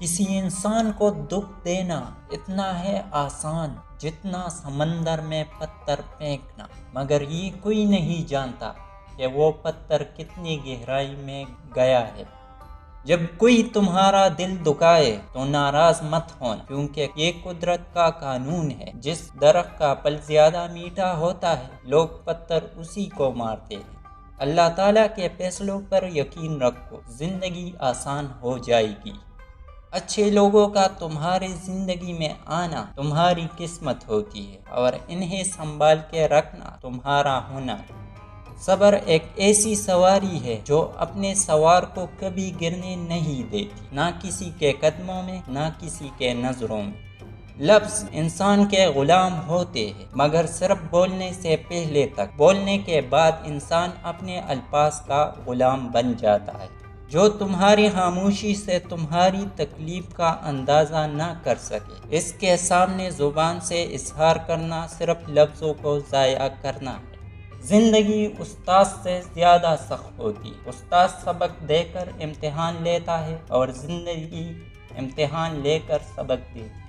کسی انسان کو دکھ دینا اتنا ہے آسان جتنا سمندر میں پتھر پھینکنا، مگر یہ کوئی نہیں جانتا کہ وہ پتھر کتنی گہرائی میں گیا ہے۔ جب کوئی تمہارا دل دکھائے تو ناراض مت ہونا، کیونکہ یہ قدرت کا قانون ہے۔ جس درخت کا پھل زیادہ میٹھا ہوتا ہے، لوگ پتھر اسی کو مارتے ہیں۔ اللہ تعالیٰ کے فیصلوں پر یقین رکھو، زندگی آسان ہو جائے گی۔ اچھے لوگوں کا تمہاری زندگی میں آنا تمہاری قسمت ہوتی ہے، اور انہیں سنبھال کے رکھنا تمہارا ہنر۔ صبر ایک ایسی سواری ہے جو اپنے سوار کو کبھی گرنے نہیں دیتی، نہ کسی کے قدموں میں نہ کسی کے نظروں میں۔ لفظ انسان کے غلام ہوتے ہیں، مگر صرف بولنے سے پہلے تک۔ بولنے کے بعد انسان اپنے الفاظ کا غلام بن جاتا ہے۔ جو تمہاری خاموشی سے تمہاری تکلیف کا اندازہ نہ کر سکے، اس کے سامنے زبان سے اظہار کرنا صرف لفظوں کو ضائع کرنا ہے۔ زندگی استاد سے زیادہ سخت ہوتی ہے۔ استاد سبق دے کر امتحان لیتا ہے، اور زندگی امتحان لے کر سبق دیتی ہے۔